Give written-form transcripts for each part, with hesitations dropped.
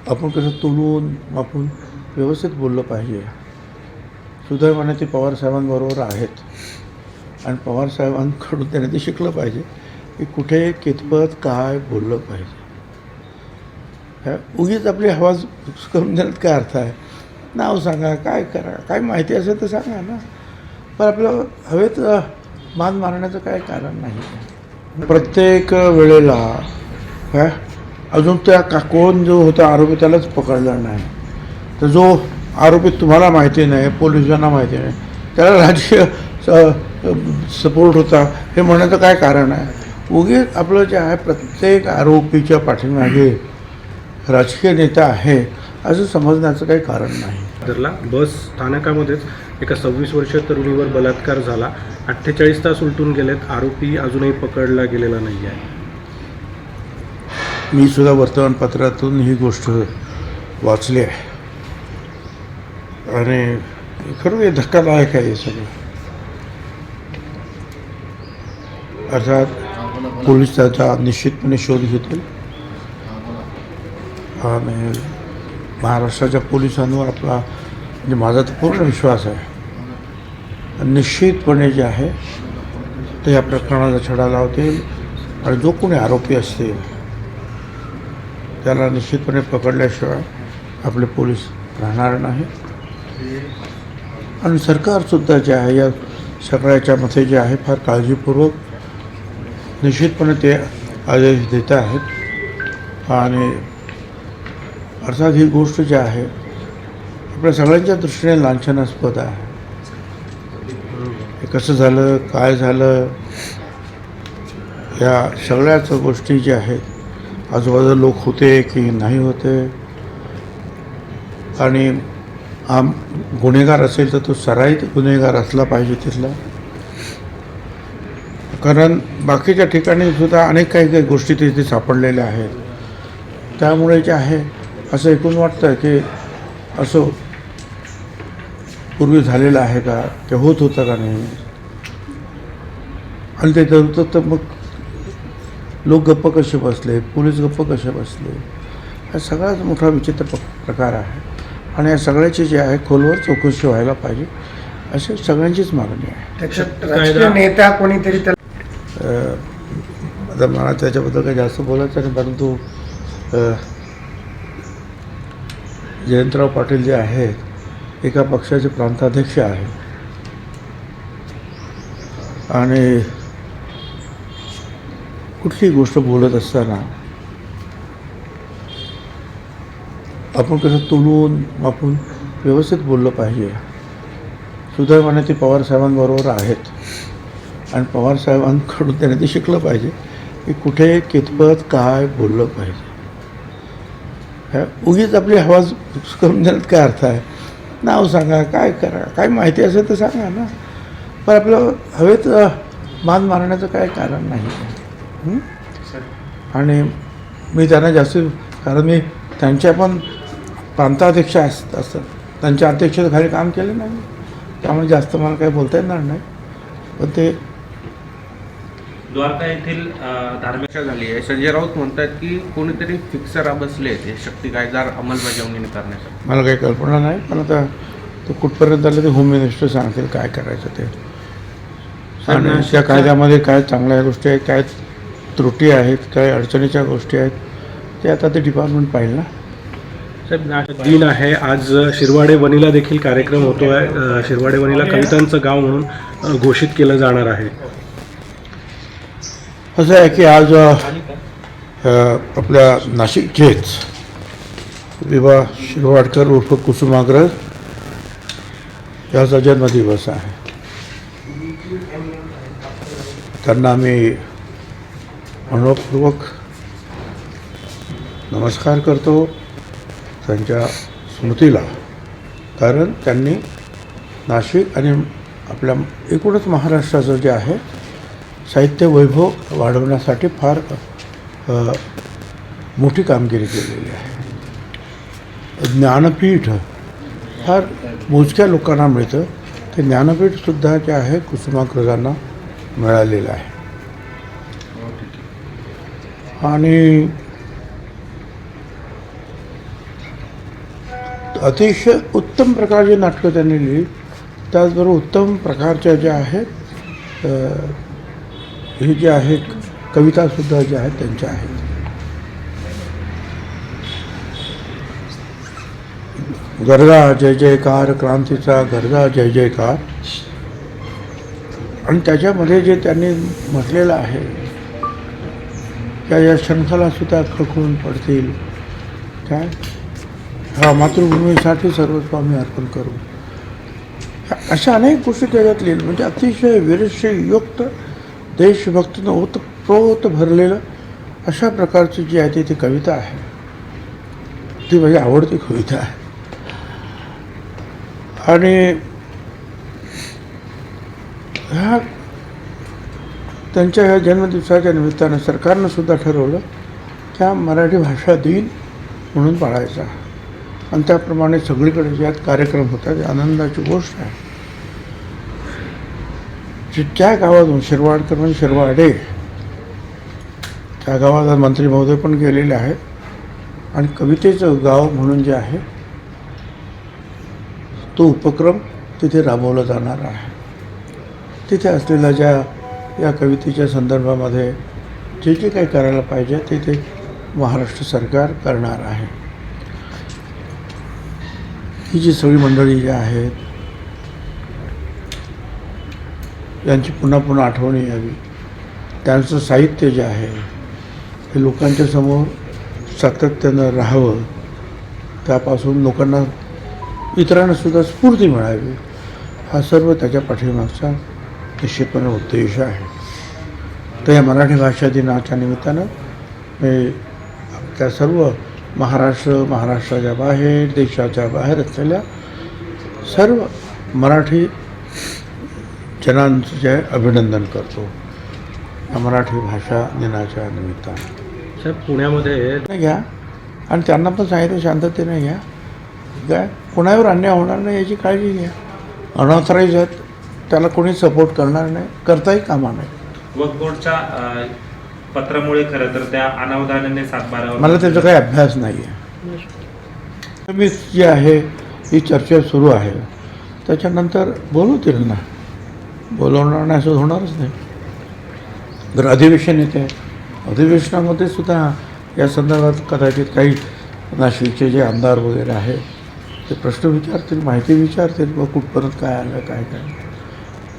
आपण कसं तोलून मापून व्यवस्थित बोललं पाहिजे. सुदैवाने ते पवारसाहेबांबरोबर आहेत आणि पवारसाहेबांकडून त्याने ते शिकलं पाहिजे की कुठे कितपत काय बोललं पाहिजे. ह्या उगीच आपली हवा करून देण्यात काय अर्थ आहे. नाव सांगा, काय करा, काय माहिती असेल तर सांगा ना, पण आपलं हवेत मान मारण्याचं काय कारण नाही. प्रत्येक वेळेला काय अजून त्या कोण जो होता आरोपी त्यालाच पकडला नाही, तर जो आरोपी तुम्हाला माहिती नाही, पोलिसांना माहिती नाही, त्याला राजकीय सपोर्ट होता हे म्हणण्याचं काय कारण आहे. उगीच आपलं जे आहे प्रत्येक आरोपीच्या पाठीमागे राजकीय नेता आहे असं समजण्याचं काही कारण नाही. दादरला बस स्थानकामध्येच एका 26 वर्षीय तरुणीवर बलात्कार झाला. 48 तास उलटून गेलेत, आरोपी अजूनही पकडला गेलेला नाही आहे. मी सुद्धा वर्तमानपत्रातून ही गोष्ट वाचली आहे आणि खरं हे धक्कादायक आहे. हे सगळं अर्थात पोलीस त्याचा निश्चितपणे शोध घेतील आणि महाराष्ट्राच्या पोलिसांवर आपला म्हणजे माझा तर पूर्ण विश्वास आहे, निश्चितपणे जे आहे ते या प्रकरणाचा छडा लावतील आणि जो कोणी आरोपी असतील त्याला निश्चितपणे पकडल्याशिवाय आपले पोलीस राहणार नाही. आणि सरकारसुद्धा जे आहे या सगळ्याच्या मध्ये जे आहे फार काळजीपूर्वक निश्चितपणे ते आदेश देत आहेत. आणि अर्थात ही गोष्ट जी आहे आपल्या सगळ्यांच्या दृष्टीने लांछनास्पद आहे. हे कसं झालं, काय झालं, या सगळ्याच गोष्टी ज्या आहेत आजूबाजूला लोक होते की नाही होते, आणि गुन्हेगार असेल तर तो सराईत गुन्हेगार असला पाहिजे तिथला, कारण बाकीच्या ठिकाणी सुद्धा अनेक काही गोष्टी तिथे सापडलेल्या आहेत. त्यामुळे जे आहे असं ऐकून वाटतं की असं पूर्वी झालेलं आहे का, ते होत होतं का नाही, आणि ते जर होतं तर मग लोक गप्प कसे बसले, पोलीस गप्प कसे बसले, हा सगळ्यात मोठा विचित्र प्रकार आहे. आणि या सगळ्याची जे आहे खोलवर चौकशी व्हायला पाहिजे अशी सगळ्यांचीच मागणी आहे. राजकीय नेता कोणीतरी आता मला त्याच्याबद्दल काही जास्त बोलायचं नाही, परंतु जयंतराव पाटील जे आहेत एका पक्षाचे प्रांताध्यक्ष आहेत आणि कुठली गोष्ट बोलत असताना आपण कसं तोलून मापून व्यवस्थित बोललं पाहिजे. सुदैवाने ते पवारसाहेबांबरोबर आहेत आणि पवारसाहेबांकडून त्याने ते शिकलं पाहिजे की कुठे कितपत काय बोललं पाहिजे. ह्या उगीच आपली हवा करून देण्यात काय अर्थ आहे. नाव सांगा, काय करा, काय माहिती असेल तर सांगा ना, पण आपलं हवेत मान मारण्याचं काय कारण नाही. आणि मी त्यांना जास्त, कारण मी त्यांच्या पण प्रांताध्यक्ष असतात, त्यांच्या अध्यक्षतेखाली काम केलं नाही, त्यामुळे जास्त मला काही बोलता येणार नाही. पण ते द्वारका येथील धार्मिक झाली आहे. संजय राऊत म्हणतात की कोणीतरी फिक्सर बसले ते शक्ती कायदा अंमलबजावणी करण्यासाठी. मला काही कल्पना नाही, पण आता ते कुठपर्यंत आलं ते होम मिनिस्टर सांगतील काय करायचं ते. आणि त्या कायद्यामध्ये काय चांगल्या गोष्टी आहेत, काय त्रुटी आहेत, काय अडचणीच्या गोष्टी आहेत, ते आता ते डिपार्टमेंट पाहिलं ना. साहेब, दिन आहे आज. शिरवाडे वनीला देखील कार्यक्रम होतो आहे. शिरवाडे वनीला कवितांचं गाव म्हणून घोषित केलं जाणार आहे. असं आहे की आज आपल्या नाशिकचेच विभा शिरवाडकर उर्फ कुसुमाग्रज याचा जन्मदिवस आहे. त्यांना आम्ही मनपूर्वक नमस्कार करतो त्यांच्या स्मृतीला, कारण त्यांनी नाशिक आणि आपल्या एकूणच महाराष्ट्राचं जे आहे साहित्य वैभव वाढवण्यासाठी फार मोठी कामगिरी केलेली आहे. ज्ञानपीठ फार मोजक्या लोकांना मिळतं, ते ज्ञानपीठसुद्धा जे आहे कुसुमाग्रजांना मिळालेलं आहे. आणि अतिशय उत्तम प्रकारची नाटकं त्यांनी लिहिली. त्याचबरोबर उत्तम प्रकारच्या ज्या आहेत हे जे आहेत कवितासुद्धा ज्या आहेत त्यांच्या आहेत. गरजा जय जयकार, क्रांतीचा गरजा जय जयकार. आणि त्याच्यामध्ये जे त्यांनी म्हटलेलं आहे त्या या शंखलासुद्धा खळखळून पडतील. काय हा मातृभूमीसाठी सर्वस्व आम्ही अर्पण करू. अशा अनेक गोष्टी त्याच्यात लिहिल्या. म्हणजे अतिशय वीरशयुक्त देशभक्तीनं ओतप्रोत भरलेलं अशा प्रकारची जी आहे ती कविता आहे. ती माझी आवडती कविता आहे. आणि ह्या त्यांच्या ह्या जन्मदिवसाच्या निमित्तानं सरकारनं सुद्धा ठरवलं की हा मराठी भाषा दिन म्हणून पाळायचा. आणि त्याप्रमाणे सगळीकडे ज्यात कार्यक्रम होतात आनंदाची गोष्ट आहे. ज्या गावातून शिरवाडकर म्हणजे शिरवाडे त्या गावात मंत्री महोदय पण गेलेले आहेत. आणि कवितेचं गाव म्हणून जे आहे तो उपक्रम तिथे राबवला जाणार आहे. तिथे असलेल्या ज्या या कवितेच्या संदर्भामध्ये जे जे काही करायला पाहिजे ते महाराष्ट्र सरकार करणार आहे. ही जी सगळी मंडळी जी आहेत यांची पुन्हा पुन्हा आठवण यावी. त्यांचं साहित्य जे आहे हे लोकांच्या समोर सातत्यानं राहावं. त्यापासून लोकांना इतरांनासुद्धा स्फूर्ती मिळावी. हा सर्व त्याच्या पाठीमागचा निश्चितपणे उद्देश आहे. तर या मराठी भाषा दिनाच्या निमित्तानं मी त्या सर्व महाराष्ट्राच्या बाहेर देशाच्या बाहेर असलेल्या सर्व मराठी जनांचे अभिनंदन करतो या मराठी भाषा दिनाच्या निमित्तानं. साहेब पुण्यामध्ये नाही घ्या आणि त्यांना पण सांगितलं शांततेने घ्या. काय कोणावर अन्याय होणार नाही याची काळजी घ्या. अनऑथराईज आहेत त्याला कोणी सपोर्ट करणार नाही, करताही कामा नाही. वक्फ बोर्डच्या पत्रामुळे खरं तर त्या अनावधानाने 7/12 मला त्याचा काही अभ्यास नाही आहे. मी जी आहे ही चर्चा सुरू आहे त्याच्यानंतर बोलवतील ना. बोलवणार नाही असं होणारच नाही. जर अधिवेशन येते अधिवेशनामध्ये सुद्धा या संदर्भात कदाचित काही नाशिकचे जे आमदार वगैरे आहेत ते प्रश्न विचारतील, माहिती विचारतील व कुठपर्यंत काय आलं काय काय.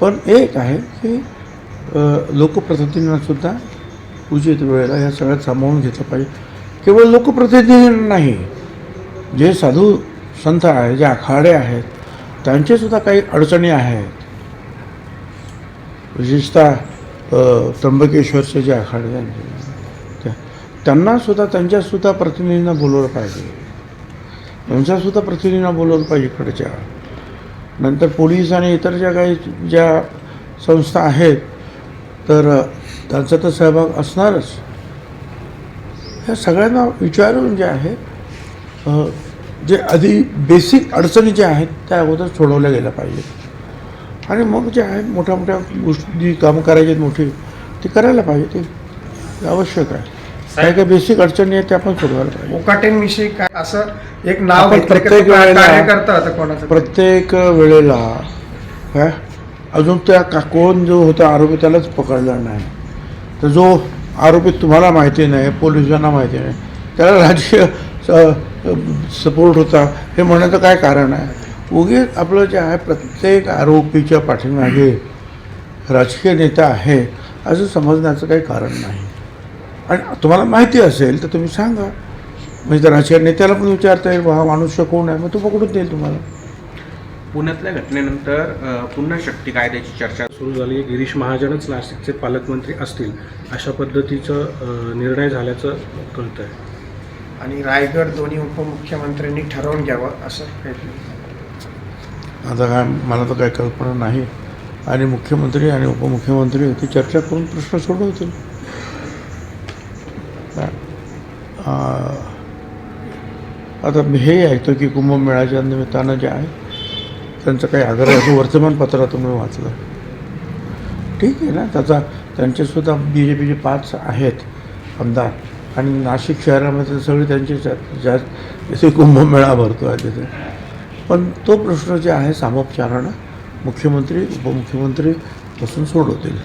पण एक आहे की लोकप्रतिनिधींनासुद्धा उचित वेळेला या सगळ्यात सामावून घेतलं पाहिजे. केवळ लोकप्रतिनिधी नाही, जे साधू संत आहेत, जे आखाडे आहेत त्यांचेसुद्धा काही अडचणी आहेत. विशेषतः त्र्यंबकेश्वरचे जे आखाडे त्यांनासुद्धा त्यांच्यासुद्धा प्रतिनिधींना बोलवलं पाहिजे. त्यांच्यासुद्धा प्रतिनिधींना बोलवलं पाहिजे इकडच्या. नंतर पोलीस आणि इतर ज्या संस्था आहेत तर त्यांचा तर सहभाग असणारच. ह्या सगळ्यांना विचारून जे आहे जे आधी बेसिक अडचणी ज्या आहेत त्या अगोदर सोडवल्या गेल्या पाहिजेत. आणि मग जे आहेत मोठ्या मोठ्या गोष्टी जी कामं करायची आहेत मोठी ती करायला पाहिजे. ते आवश्यक आहे. काय काय बेसिक अडचणी आहेत त्या पण सोडवायला पाहिजे. मुकाटेंविषयी काय असं एक नाव आपण घेतलं की प्रत्येक तो वेळेला- कार्यकर्ता होता कोणाचा प्रत्येक वेळेला काय अजून त्या कोण जो होता आरोपी त्यालाच पकडला नाही. तर जो आरोपी तुम्हाला माहिती नाही, पोलिसांना माहिती नाही, त्याला राजकीय सपोर्ट होता हे म्हणण्याचं काय कारण आहे. उगीच आपलं जे आहे प्रत्येक आरोपीच्या पाठीमागे राजकीय नेता आहे असं समजण्याचं काही कारण नाही. आणि तुम्हाला माहिती असेल तर तुम्ही सांगा. म्हणजे त्या राजकीय नेत्याला पण विचारता येईल हा मनुष्य कोण आहे, मग तो पकडून देईल तुम्हाला. पुण्यातल्या घटनेनंतर पुन्हा शक्ती कायद्याची चर्चा सुरू झाली. गिरीश महाजनच नाशिकचे पालकमंत्री असतील अशा पद्धतीचं निर्णय झाल्याचं कळतं आहे. आणि रायगड दोन्ही उपमुख्यमंत्र्यांनी ठरवून घ्यावं असं काही. आता काय मला तर काही कल्पना नाही. आणि मुख्यमंत्री आणि उपमुख्यमंत्री ती चर्चा करून प्रश्न सोडवतील. आता मी हे ऐकतो की कुंभमेळ्याच्या निमित्तानं जे आहे त्यांचं काही आग्रह असं वर्तमानपत्रातून मी वाचलं. ठीक आहे ना. त्यांचेसुद्धा BJPचे 5 आहेत आमदार आणि नाशिक शहरामध्ये सगळे त्यांचे जसे कुंभमेळा भरतो आहे तिथे. पण तो प्रश्न जे आहे सामोपचारानं मुख्यमंत्री उपमुख्यमंत्री बसून सोडवतील.